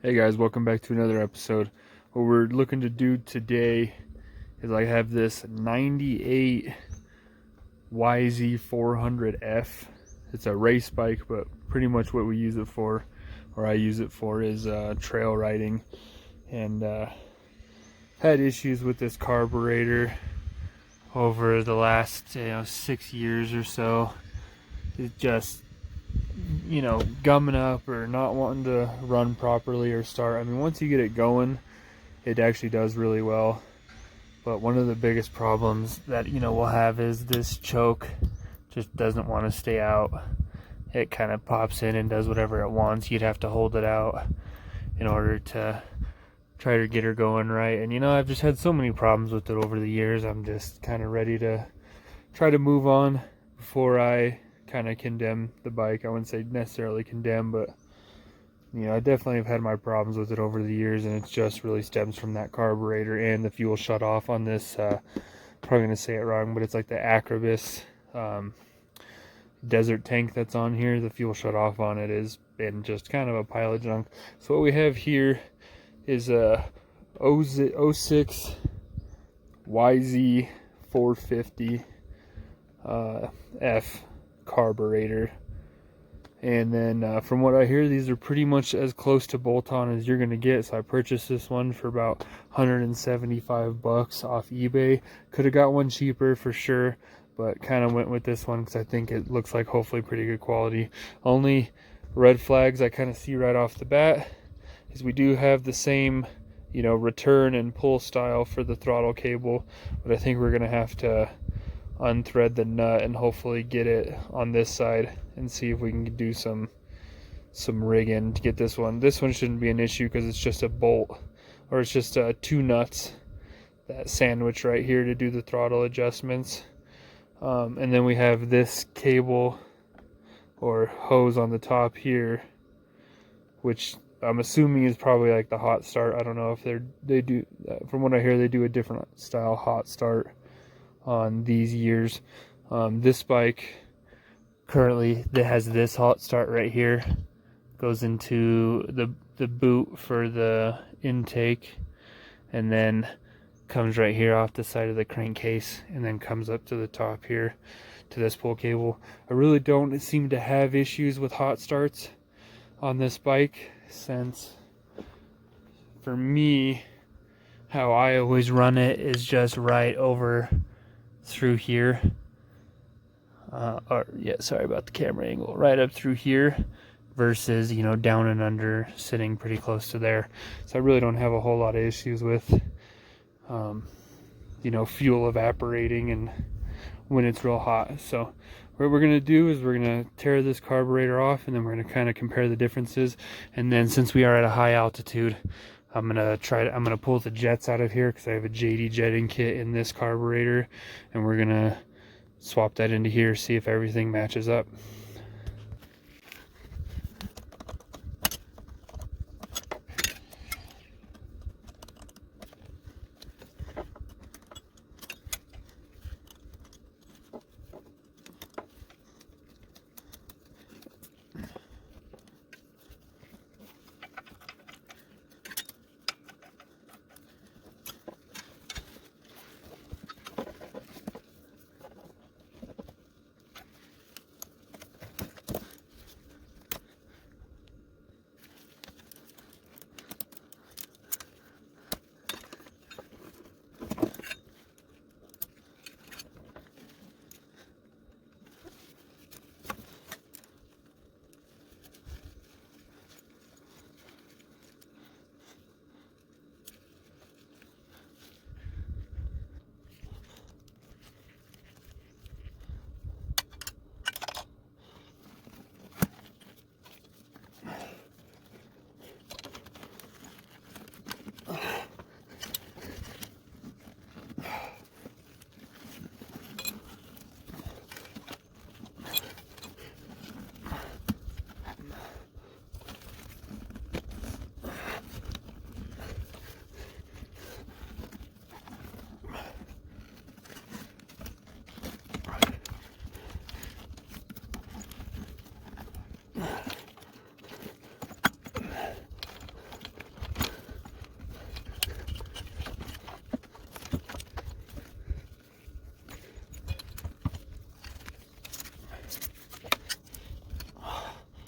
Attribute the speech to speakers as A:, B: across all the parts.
A: Hey guys, welcome back to another episode. What we're looking to do today is I have this 98 YZ400F. It's a race bike, but pretty much what we use it for, or I use it for, is trail riding. And had issues with this carburetor over the last 6 years or so. It just gumming up or not wanting to run properly or start. I mean, once you get it going, it actually does really well. But one of the biggest problems that we'll have is this choke just doesn't want to stay out. It kind of pops in and does whatever it wants. You'd have to hold it out in order to try to get her going right. And I've just had so many problems with it over the years. I'm just kind of ready to try to move on before I kind of condemn the bike. I wouldn't say necessarily condemn, but I definitely have had my problems with it over the years, and it just really stems from that carburetor and the fuel shut off on this. Probably gonna say it wrong, but it's like the Acrobus desert tank that's on here. The fuel shut off on it has been just kind of a pile of junk. So what we have here is a 06 YZ450 F Carburetor. And then from what I hear, these are pretty much as close to bolt-on as you're going to get. So I purchased this one for about 175 bucks off eBay. Could have got one cheaper for sure, but kind of went with this one because I think it looks like hopefully pretty good quality. Only red flags I kind of see right off the bat is we do have the same return and pull style for the throttle cable, but I think we're going to have to unthread the nut and hopefully get it on this side and see if we can do some rigging to get this one. This one shouldn't be an issue because it's just a bolt, or it's just two nuts that sandwich right here to do the throttle adjustments. And then we have this cable or hose on the top here, which I'm assuming is probably like the hot start. I don't know if they do, from what I hear, they do a different style hot start on these years. This bike currently that has this hot start right here goes into the boot for the intake, and then comes right here off the side of the crankcase, and then comes up to the top here to this pull cable. I really don't seem to have issues with hot starts on this bike, since for me how I always run it is just right over through here, sorry about the camera angle, right up through here versus down and under, sitting pretty close to there. So I really don't have a whole lot of issues with fuel evaporating and when it's real hot. So what we're gonna do is we're gonna tear this carburetor off, and then we're gonna kind of compare the differences. And then since we are at a high altitude, I'm gonna pull the jets out of here because I have a JD jetting kit in this carburetor, and we're gonna swap that into here, see if everything matches up.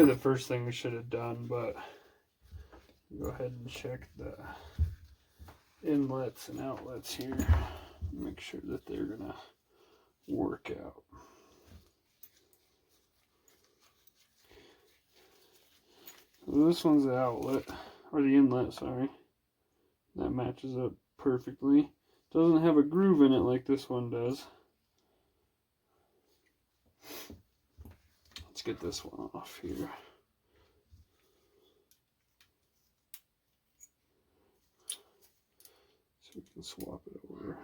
A: The first thing we should have done, but go ahead and check the inlets and outlets here. Make sure that they're gonna work out. So this one's the outlet, or the inlet, sorry. That matches up perfectly. Doesn't have a groove in it like this one does. Let's get this one off here. So we can swap it over.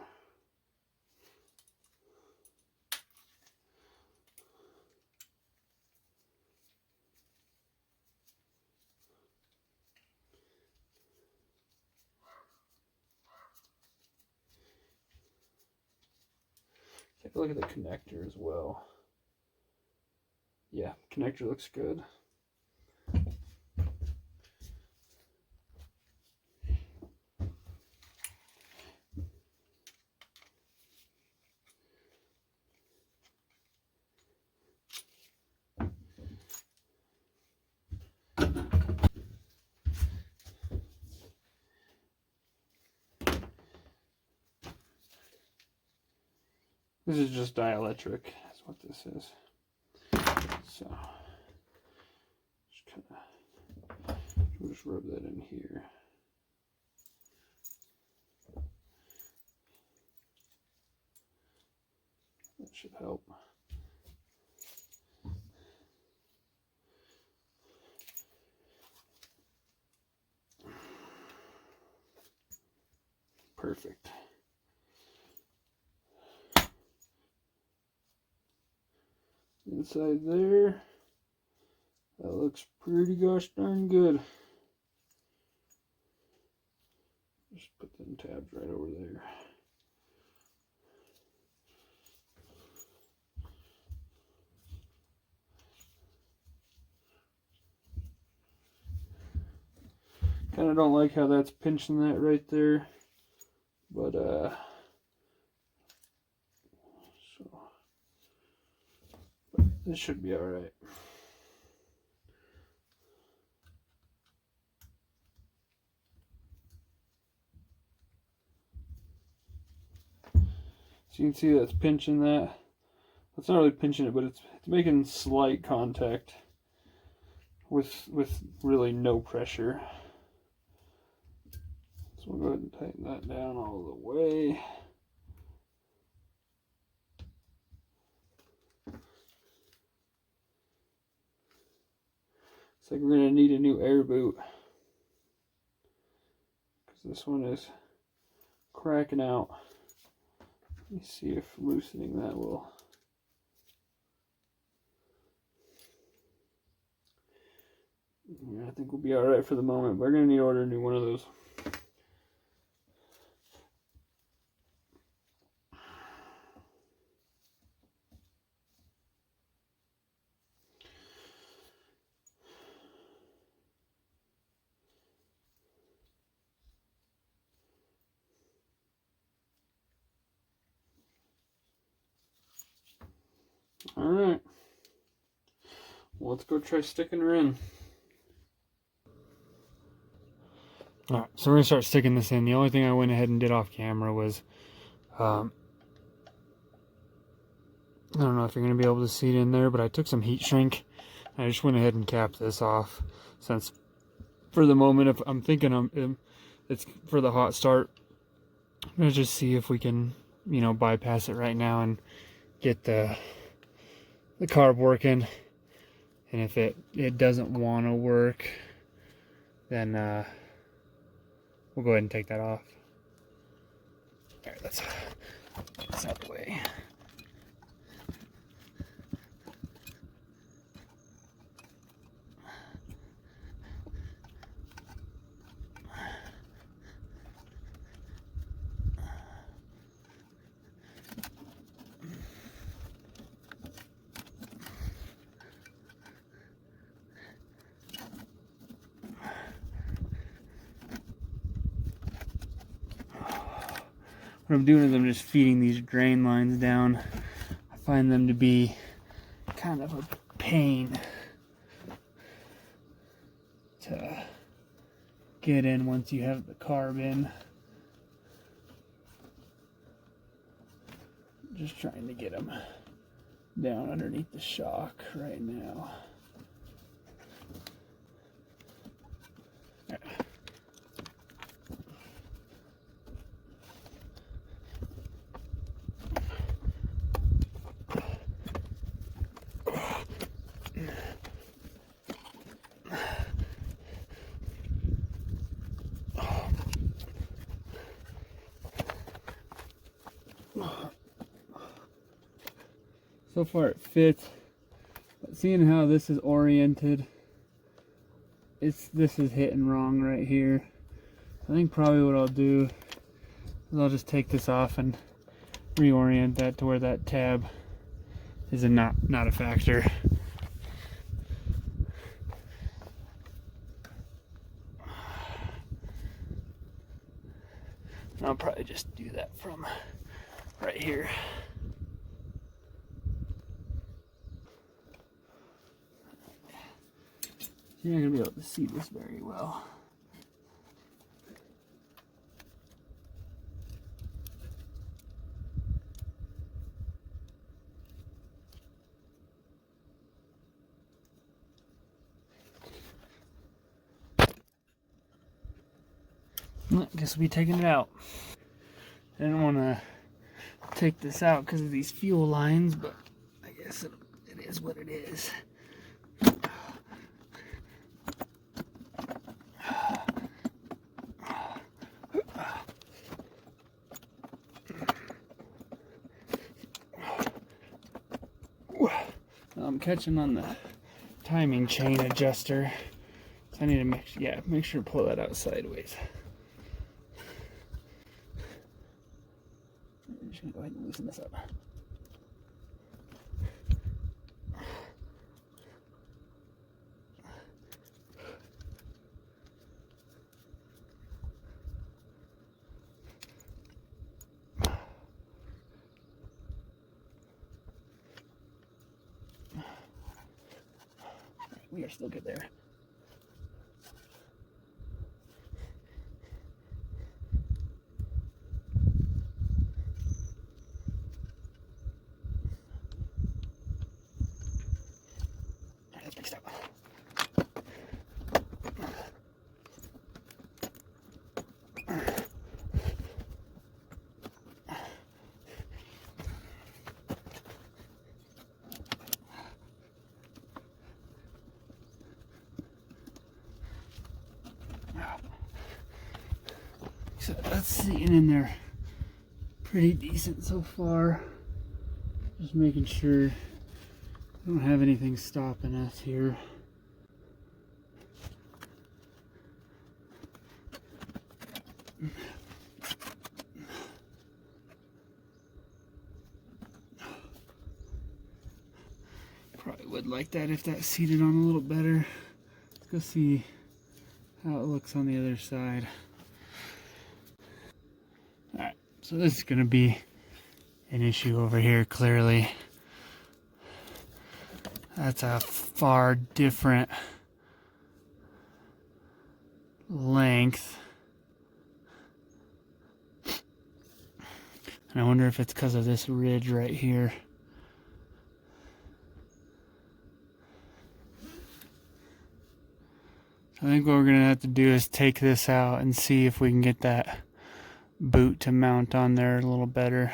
A: Take a look at the connector as well. Yeah, connector looks good. This is just dielectric, that's what this is. So, we'll just rub that in here. That should help. Perfect. Inside there, that looks pretty gosh darn good. Just put them tabs right over there. Kind of don't like how that's pinching that right there, but this should be all right. So you can see that's pinching that. It's not really pinching it, but it's making slight contact with really no pressure. So we'll go ahead and tighten that down all the way. It's like we're going to need a new air boot, because this one is cracking out. Let me see if loosening that will. Yeah, I think we'll be alright for the moment, but we're going to need to order a new one of those. Alright, well, let's go try sticking her in. Alright, so we're going to start sticking this in. The only thing I went ahead and did off camera was, I don't know if you're going to be able to see it in there, but I took some heat shrink. I just went ahead and capped this off, since for the moment, if I'm thinking it's for the hot start. I'm going to just see if we can, you know, bypass it right now and get the carb working. And if it doesn't want to work, then we'll go ahead and take that off. All right, that's out the way. What I'm doing is I'm just feeding these drain lines down. I find them to be kind of a pain. get in once you have the carb in. Just trying to get them down underneath the shock right now. So far it fits, but seeing how this is oriented, this is hitting wrong right here. I think probably what I'll do is I'll just take this off and reorient that to where that tab is not a factor. I'll probably just do that from right here. You're not going to be able to see this very well. I guess we'll be taking it out. I didn't want to take this out because of these fuel lines, but I guess it is what it is. I'm catching on the timing chain adjuster, so I need to make sure to pull that out sideways. I'm just gonna go ahead and loosen this up. We are still good there. That's mixed up. So that's sitting in there pretty decent so far. Just making sure we don't have anything stopping us here. Probably would like that if that seated on a little better. Let's go see how it looks on the other side. Alright, so this is going to be an issue over here, clearly. That's a far different length. And I wonder if it's because of this ridge right here. I think what we're going to have to do is take this out and see if we can get that boot to mount on there a little better.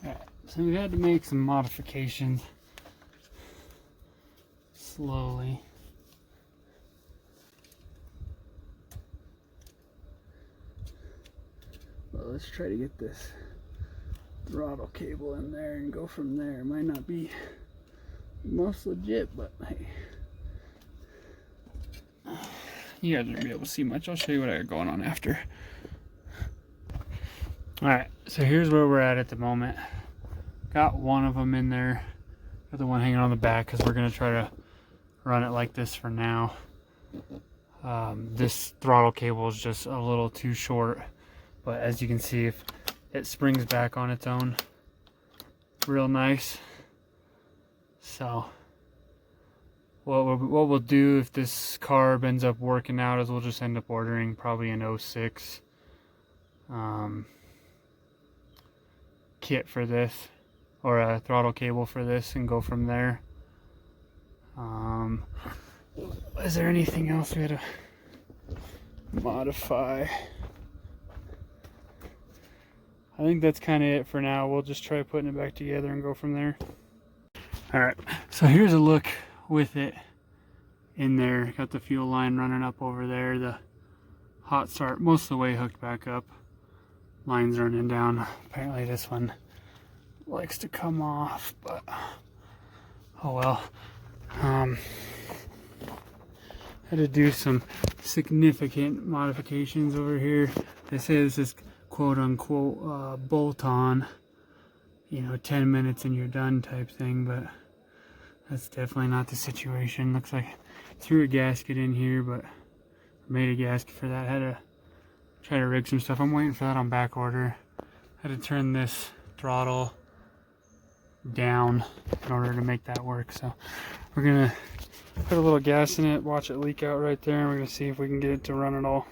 A: Alright, so we had to make some modifications slowly. Well, let's try to get this throttle cable in there and go from there. It might not be most legit, but hey. You guys won't be able to see much. I'll show you what I got going on after. Alright, so here's where we're at the moment. Got one of them in there. Got the one hanging on the back because we're going to try to run it like this for now. This throttle cable is just a little too short. But as you can see, if it springs back on its own real nice. So
B: what we'll do if this carb ends up working out is we'll just end up ordering probably an 06 kit for this, or a throttle cable for this, and go from there. Is there anything else we had to modify? I think that's kind of it for now. We'll just try putting it back together and go from there. Alright, so here's a look with it in there. Got the fuel line running up over there. The hot start most of the way hooked back up. Lines running down. Apparently this one likes to come off, but oh well. Had to do some significant modifications over here. They say this is quote unquote bolt on, you know, 10 minutes and you're done type thing, but that's definitely not the situation. Looks like I threw a gasket in here, but made a gasket for that. Had to try to rig some stuff. I'm waiting for that on back order. Had to turn this throttle down in order to make that work. So we're gonna put a little gas in it, watch it leak out right there, and we're gonna see if we can get it to run at all.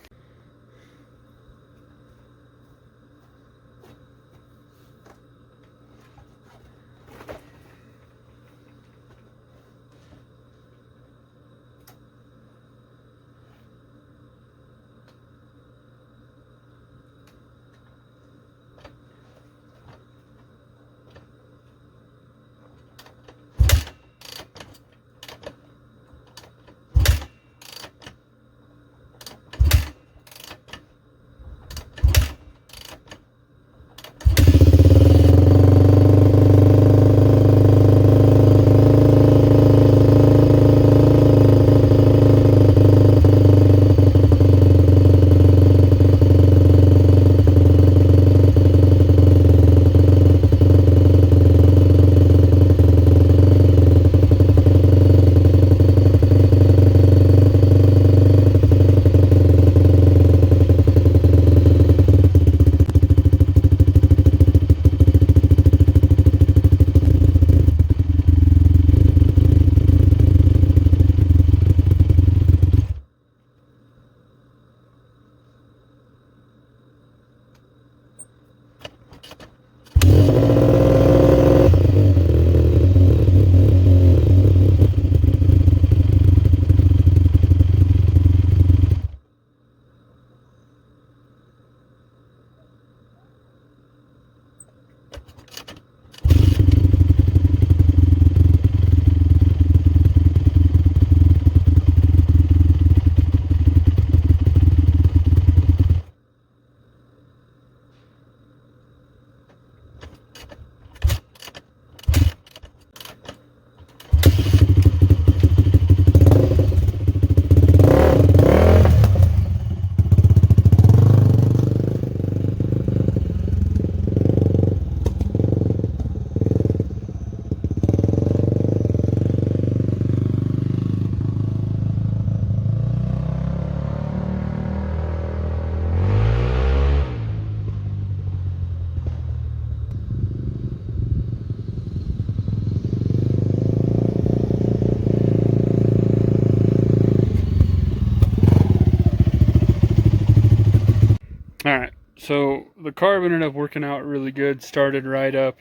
B: Alright, so the carb ended up working out really good, started right up.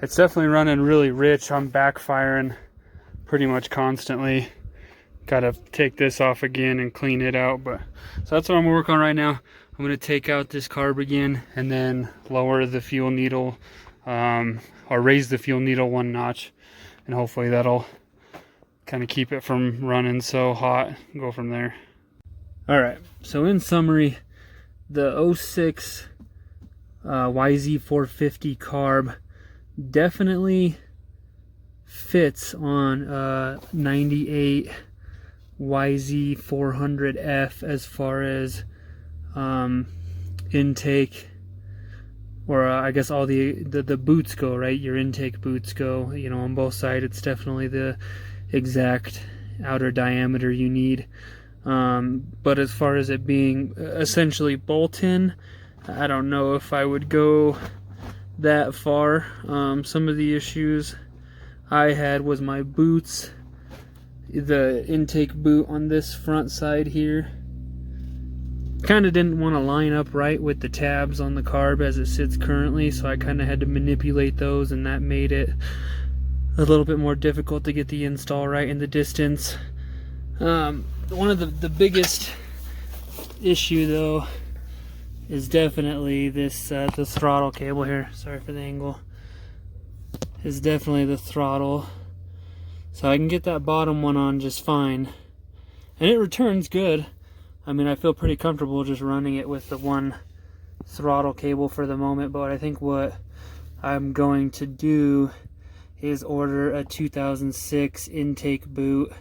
B: It's definitely running really rich. I'm backfiring pretty much constantly. Gotta take this off again and clean it out, but so that's what I'm gonna work on right now. I'm gonna take out this carb again and then lower the fuel needle, or raise the fuel needle one notch, and hopefully that'll kind of keep it from running so hot. Go from there. Alright, so in summary, the 06 YZ450 carb definitely fits on 98 YZ400F as far as intake, or I guess all the boots go, right? Your intake boots go, you know, on both sides. It's definitely the exact outer diameter you need. But as far as it being essentially bolt-in, I don't know if I would go that far. Some of the issues I had was my boots the intake boot on this front side here kind of didn't want to line up right with the tabs on the carb as it sits currently, so I kind of had to manipulate those, and that made it a little bit more difficult to get the install right in the distance. One of the biggest issue though is definitely this the throttle cable here. Sorry for the angle. Is definitely the throttle. So I can get that bottom one on just fine, and it returns good. I mean, I feel pretty comfortable just running it with the one throttle cable for the moment, but I think what I'm going to do is order a 2006 intake boot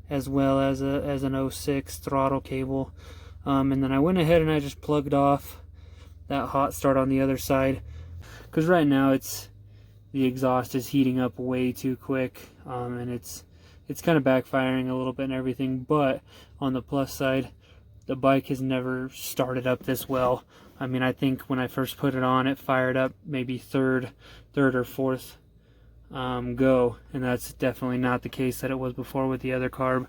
B: as well as an 06 throttle cable. And then I went ahead and I just plugged off that hot start on the other side, because right now the exhaust is heating up way too quick, and it's kind of backfiring a little bit and everything. But on the plus side, the bike has never started up this well. I mean, I think when I first put it on, it fired up maybe third or fourth go, and that's definitely not the case that it was before with the other carb.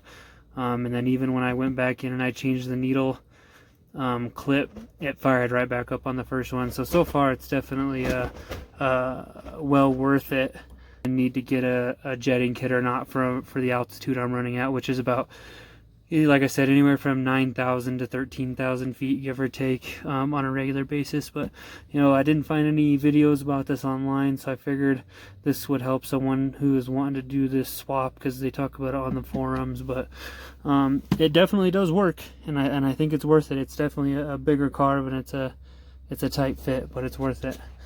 B: And then even when I went back in and I changed the needle clip, it fired right back up on the first one. So far it's definitely well worth it. I need to get a jetting kit or not for the altitude I'm running at, which is about, like I said, anywhere from 9,000 to 13,000 feet, give or take, on a regular basis. But, you know, I didn't find any videos about this online, so I figured this would help someone who is wanting to do this swap, because they talk about it on the forums. But it definitely does work, and I think it's worth it. It's definitely a bigger carb, and it's a tight fit, but it's worth it.